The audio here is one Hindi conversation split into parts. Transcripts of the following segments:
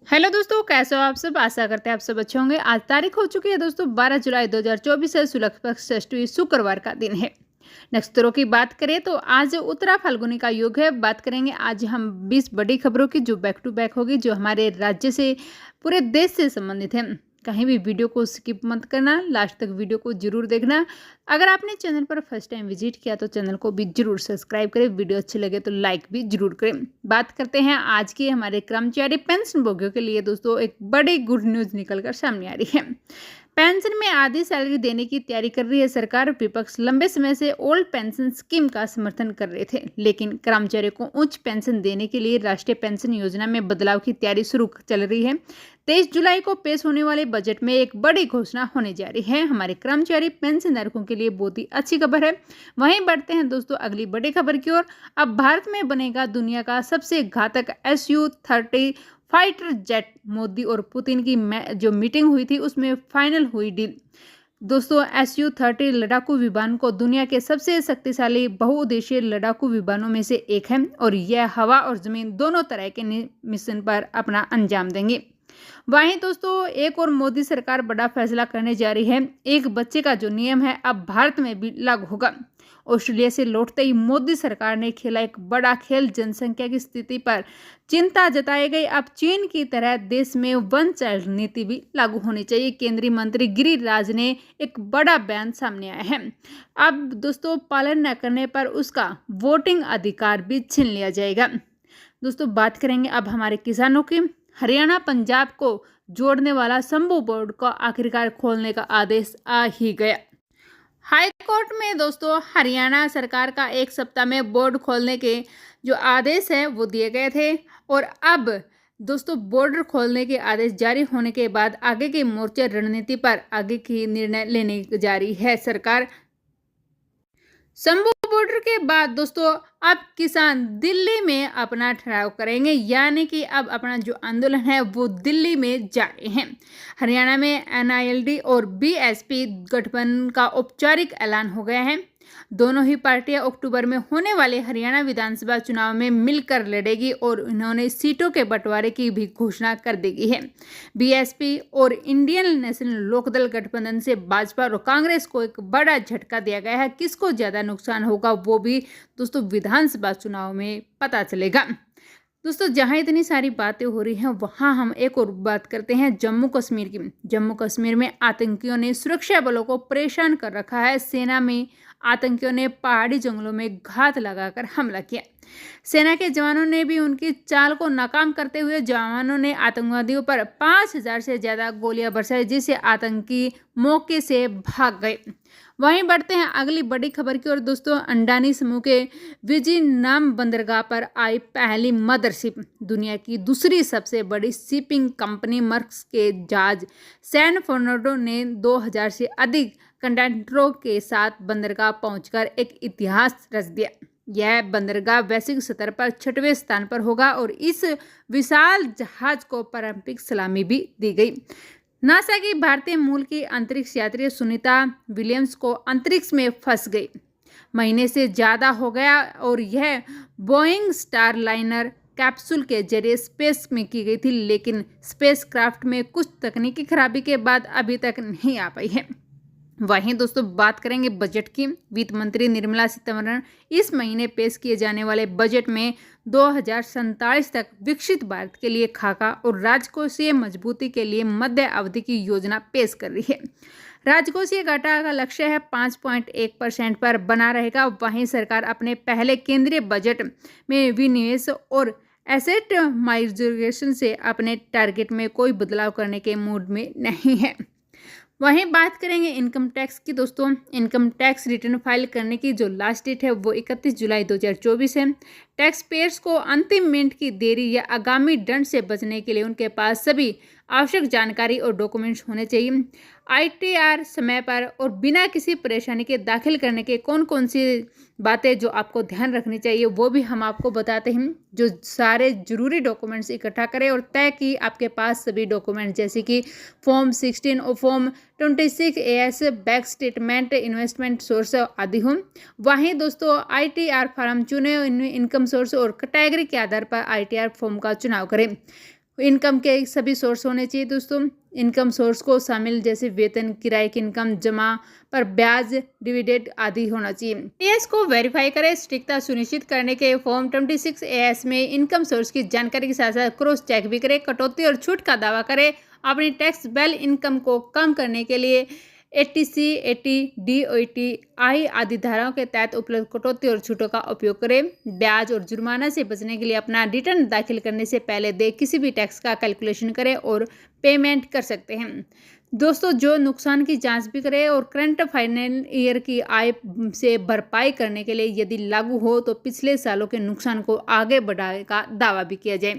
हेलो दोस्तों, कैसे हो आप सब। आशा करते हैं आप सब अच्छे होंगे। आज तारीख हो चुकी है दोस्तों 12 जुलाई 2024 है। शुक्ल पक्ष षष्ठी शुक्रवार का दिन है। नक्षत्रों की बात करें तो आज उत्तरा फाल्गुनी का योग है। बात करेंगे आज हम 20 बड़ी खबरों की जो बैक टू बैक होगी, जो हमारे राज्य से पूरे देश से संबंधित है। कहीं भी वीडियो को स्किप मत करना, लास्ट तक वीडियो को जरूर देखना। अगर आपने चैनल पर फर्स्ट टाइम विजिट किया तो चैनल को भी जरूर सब्सक्राइब करें। वीडियो अच्छी लगे तो लाइक भी जरूर करें। बात करते हैं आज की हमारे कर्मचारी पेंशन भोगियों के लिए दोस्तों एक बड़ी गुड न्यूज निकलकर सामने आ रही है। पेंशन में आधी सैलरी देने की तैयारी कर रही है सरकार। विपक्ष लंबे समय से ओल्ड पेंशन स्कीम का समर्थन कर रहे थे, लेकिन कर्मचारियों को उच्च पेंशन देने के लिए राष्ट्रीय पेंशन योजना में बदलाव की तैयारी शुरू चल रही है। 23 जुलाई को पेश होने वाले बजट में एक बड़ी घोषणा होने जा रही है। हमारे कर्मचारी पेंशन धारकों के लिए बहुत ही अच्छी खबर है। वहीं बढ़ते हैं दोस्तों अगली बड़ी खबर की ओर। अब भारत में बनेगा दुनिया का सबसे घातक SU-30 फाइटर जेट। मोदी और पुतिन की जो मीटिंग हुई थी उसमें फाइनल हुई डील। दोस्तों SU-30 लड़ाकू विमान को दुनिया के सबसे शक्तिशाली बहुउद्देशीय लड़ाकू विमानों में से एक है और यह हवा और जमीन दोनों तरह के मिशन पर अपना अंजाम देंगे। वहीं दोस्तों एक और मोदी सरकार बड़ा फैसला करने जा रही है। एक बच्चे का जो नियम है अब भारत में भी लागू होगा। ऑस्ट्रेलिया से लौटते ही मोदी सरकार ने खेला एक बड़ा खेल। जनसंख्या की स्थिति पर चिंता जताई गई। अब चीन की तरह देश में वन चाइल्ड नीति भी लागू होनी चाहिए। केंद्रीय मंत्री गिरिराज ने एक बड़ा बयान सामने आया है। अब दोस्तों पालन न करने पर उसका वोटिंग अधिकार भी छीन लिया जाएगा। दोस्तों बात करेंगे अब हमारे किसानों की। हरियाणा पंजाब को जोड़ने वाला शंभू बोर्ड को आखिरकार खोलने का आदेश आ ही गया। हाई कोर्ट में दोस्तों हरियाणा सरकार का एक सप्ताह में बोर्ड खोलने के जो आदेश है वो दिए गए थे और अब दोस्तों बॉर्डर खोलने के आदेश जारी होने के बाद आगे की मोर्चा रणनीति पर आगे की निर्णय लेने जा रही है सरकार। शंभू बॉर्डर के बाद दोस्तों अब किसान दिल्ली में अपना ठहराव करेंगे, यानी कि अब अपना जो आंदोलन है वो दिल्ली में जारी है। हरियाणा में NILD और BSP गठबंधन का औपचारिक ऐलान हो गया है। दोनों ही पार्टियां अक्टूबर में होने वाले हरियाणा विधानसभा चुनाव में मिलकर लड़ेगी और इन्होंने सीटों के बंटवारे की भी घोषणा कर दी है। BSP और इंडियन नेशनल लोकदल गठबंधन से भाजपा और कांग्रेस को एक बड़ा झटका दिया गया है। किसको ज्यादा नुकसान होगा वो भी दोस्तों विधानसभा चुनाव में पता चलेगा। दोस्तों जहां इतनी सारी बातें हो रही हैं वहां हम एक और बात करते हैं जम्मू कश्मीर की। जम्मू कश्मीर में आतंकियों ने सुरक्षा बलों को परेशान कर रखा है। सेना में आतंकियों ने पहाड़ी जंगलों में घात लगाकर हमला किया। सेना के जवानों ने भी उनकी चाल को नाकाम करते हुए जवानों ने आतंकवादियों पर 5000 से ज्यादा गोलियां बरसाई, जिससे आतंकी मौके से भाग गए। वहीं बढ़ते हैं अगली बड़ी खबर की ओर। दोस्तों अंडानी समूह के वियतनाम बंदरगाह पर आई पहली मदरशिप। दुनिया की दूसरी सबसे बड़ी शिपिंग कंपनी मर्स्क के जहाज सैन फर्नांडो ने 2000 से अधिक कंटेनरों के साथ बंदरगाह पहुंचकर एक इतिहास रच दिया। यह बंदरगाह वैश्विक स्तर पर 6वें स्थान पर होगा और इस विशाल जहाज को पारंपरिक सलामी भी दी गई। नासा की भारतीय मूल की अंतरिक्ष यात्री सुनीता विलियम्स को अंतरिक्ष में फंस गई। महीने से ज़्यादा हो गया और यह बोइंग स्टारलाइनर कैप्सूल के जरिए स्पेस में की गई थी, लेकिन स्पेस क्राफ्ट में कुछ तकनीकी खराबी के बाद अभी तक नहीं आ पाई है। वहीं दोस्तों बात करेंगे बजट की। वित्त मंत्री निर्मला सीतारमण इस महीने पेश किए जाने वाले बजट में 2047 तक विकसित भारत के लिए खाका और राजकोषीय मजबूती के लिए मध्य अवधि की योजना पेश कर रही है। राजकोषीय घाटा का लक्ष्य है 5.1% पर बना रहेगा। वहीं सरकार अपने पहले केंद्रीय बजट में विनिवेश और एसेट माइग्रेशन से अपने टारगेट में कोई बदलाव करने के मूड में नहीं है। वहीं बात करेंगे इनकम टैक्स की। दोस्तों इनकम टैक्स रिटर्न फाइल करने की जो लास्ट डेट है वो 31 जुलाई 2024 है। टैक्स पेयर्स को अंतिम मिनट की देरी या आगामी दंड से बचने के लिए उनके पास सभी आवश्यक जानकारी और डॉक्यूमेंट्स होने चाहिए। ITR समय पर और बिना किसी परेशानी के दाखिल करने के कौन कौन सी बातें जो आपको ध्यान रखनी चाहिए वो भी हम आपको बताते हैं। जो सारे जरूरी डॉक्यूमेंट्स इकट्ठा करें और तय कि आपके पास सभी डॉक्यूमेंट्स जैसे कि फॉर्म 16 और form 26 AS bank statement investment source आदि हों। वहीं दोस्तों ITR फॉर्म चुने, इनकम सोर्स और कैटेगरी के आधार पर ITR फॉर्म का चुनाव करें। इनकम के सभी सोर्स होने चाहिए दोस्तों। इनकम सोर्स को शामिल जैसे वेतन, किराए की इनकम, जमा पर ब्याज, डिविडेंड आदि होना चाहिए। टीएस को वेरीफाई करें। सटीकता सुनिश्चित करने के फॉर्म 26 एएस में इनकम सोर्स की जानकारी के साथ साथ क्रॉस चेक भी करें। कटौती और छूट का दावा करें। अपनी टैक्सेबल इनकम को कम करने के लिए 80C, 80, DOT, आई आदि धाराओं के तहत उपलब्ध कटौती और छूटों का उपयोग करें। ब्याज और जुर्माना से बचने के लिए अपना रिटर्न दाखिल करने से पहले दें किसी भी टैक्स का कैलकुलेशन करें और पेमेंट कर सकते हैं। दोस्तों जो नुकसान की जांच भी करें और करंट फाइनेंस ईयर की आय से भरपाई करने के लिए यदि लागू हो तो पिछले सालों के नुकसान को आगे बढ़ाने का दावा भी किया जाए।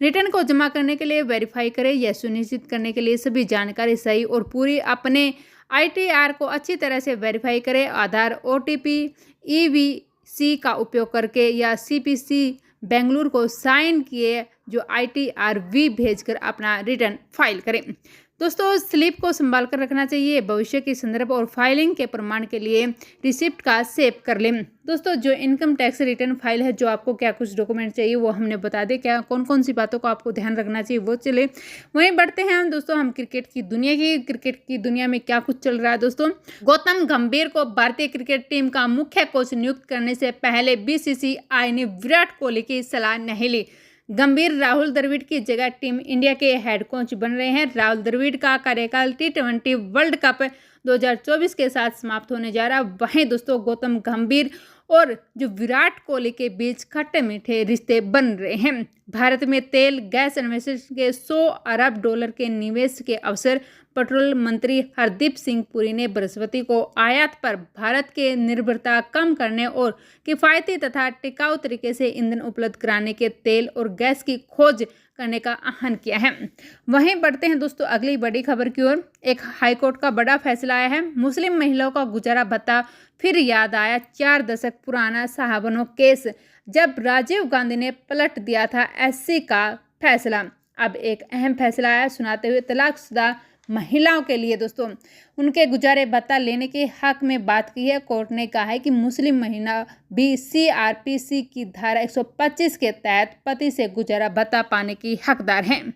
रिटर्न को जमा करने के लिए वेरीफाई करें। यह सुनिश्चित करने के लिए सभी जानकारी सही और पूरी अपने ITR को अच्छी तरह से वेरीफाई करें। आधार, OTP, EVC का उपयोग करके या CPC बेंगलुरु को साइन किए जो ITR-V भेजकर अपना रिटर्न फाइल करें। दोस्तों स्लिप को संभाल कर रखना चाहिए। भविष्य की संदर्भ और फाइलिंग के प्रमाण के लिए रिसिप्ट का सेव कर लें। दोस्तों जो इनकम टैक्स रिटर्न फाइल है, जो आपको क्या कुछ डॉक्यूमेंट चाहिए वो हमने बता दें, क्या कौन कौन सी बातों को आपको ध्यान रखना चाहिए वो चले। वहीं बढ़ते हैं दोस्तों हम क्रिकेट की दुनिया में क्या कुछ चल रहा है। दोस्तों गौतम गंभीर को भारतीय क्रिकेट टीम का मुख्य कोच नियुक्त करने से पहले BCCI ने विराट कोहली की सलाह नहीं ली। गंभीर राहुल द्रविड़ की जगह टीम इंडिया के हेड कोच बन रहे हैं। राहुल द्रविड़ का कार्यकाल T20 वर्ल्ड कप 2024 के साथ समाप्त होने जा रहा है। वहीं दोस्तों गौतम गंभीर और जो विराट कोहली के बीच खट्टे मीठे रिश्ते बन रहे हैं। भारत में तेल गैस इन्वेस्टमेंट के 100 अरब डॉलर के निवेश के अवसर पेट्रोल मंत्री हरदीप सिंह पुरी ने बृहस्पति को आयात पर भारत के निर्भरता कम करने और किफ़ायती तथा टिकाऊ तरीके से ईंधन उपलब्ध कराने के तेल और गैस की खोज करने का आह्वान किया है। वहीं बढ़ते हैं दोस्तों अगली बड़ी खबर की ओर। एक हाईकोर्ट का बड़ा फैसला आया है। मुस्लिम महिलाओं का गुजारा भत्ता फिर याद आया 4 दशक पुराना साहबनो केस, जब राजीव गांधी ने पलट दिया था SC का फैसला। अब एक अहम फैसला आया सुनाते हुए तलाकशुदा महिलाओं के लिए दोस्तों उनके गुजारे भत्ता लेने के हक में बात की है। कोर्ट ने कहा है कि मुस्लिम महिला भी CRPC की धारा 125 के तहत पति से गुजारा भत्ता पाने की हकदार हैं।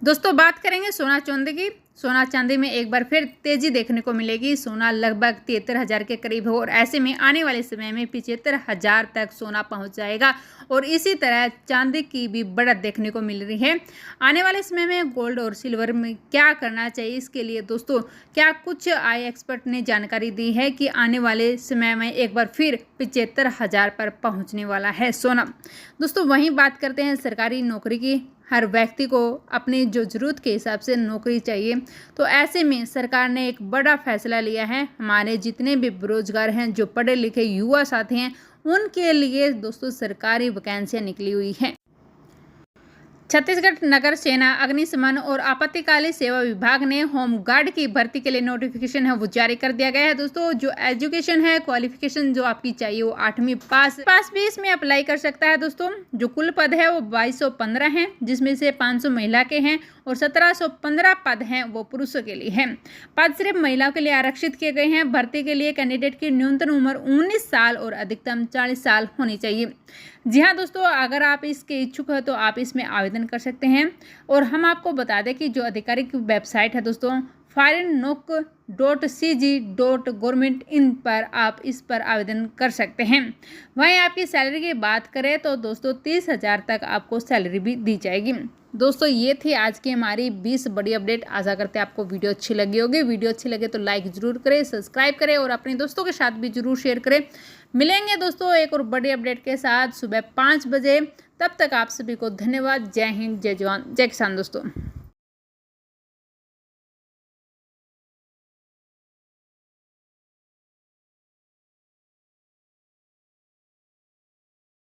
दोस्तों बात करेंगे सोना चांदी की। सोना चांदी में एक बार फिर तेजी देखने को मिलेगी। सोना लगभग 73,000 के करीब हो और ऐसे में आने वाले समय में 75,000 तक सोना पहुंच जाएगा और इसी तरह चांदी की भी बढ़त देखने को मिल रही है। आने वाले समय में गोल्ड और सिल्वर में क्या करना चाहिए, इसके लिए दोस्तों क्या कुछ आई एक्सपर्ट ने जानकारी दी है कि आने वाले समय में एक बार फिर 75,000 पर पहुँचने वाला है सोना। दोस्तों वहीं बात करते हैं सरकारी नौकरी की। हर व्यक्ति को अपनी जो ज़रूरत के हिसाब से नौकरी चाहिए, तो ऐसे में सरकार ने एक बड़ा फैसला लिया है। हमारे जितने भी बेरोजगार हैं, जो पढ़े लिखे युवा साथी हैं, उनके लिए दोस्तों सरकारी वैकेंसियां निकली हुई हैं। छत्तीसगढ़ नगर सेना, अग्निशमन और आपातकालीन सेवा विभाग ने होमगार्ड की भर्ती के लिए नोटिफिकेशन है वो जारी कर दिया गया है। दोस्तों जो एजुकेशन है, क्वालिफिकेशन जो आपकी चाहिए वो 8वीं पास भी इसमें अप्लाई कर सकता है। दोस्तों जो कुल पद है वो 2215 हैं, जिसमें से 500 महिला के हैं और 1715 पद हैं वो पुरुषों के लिए हैं। पद सिर्फ महिलाओं के लिए आरक्षित किए गए हैं। भर्ती के लिए कैंडिडेट की न्यूनतम उम्र 19 साल और अधिकतम 40 साल होनी चाहिए। जी हाँ दोस्तों, अगर आप इसके इच्छुक हो तो आप इसमें आवेदन कर सकते हैं। और हम आपको बता दें कि जो आधिकारिक वेबसाइट है दोस्तों foreignnoc.cg.government.in पर आप इस पर आवेदन कर सकते हैं। वहीं आपकी सैलरी की बात करें तो दोस्तों 30,000 तक आपको सैलरी भी दी जाएगी। दोस्तों ये थी आज की हमारी 20 बड़ी अपडेट। आशा करते हैं आपको वीडियो अच्छी लगी होगी। वीडियो अच्छी लगे तो लाइक ज़रूर करें, सब्सक्राइब करें और अपने दोस्तों के साथ भी ज़रूर शेयर करें। मिलेंगे दोस्तों एक और बड़ी अपडेट के साथ सुबह 5 बजे। तब तक आप सभी को धन्यवाद। जय हिंद, जय जवान, जय किसान दोस्तों।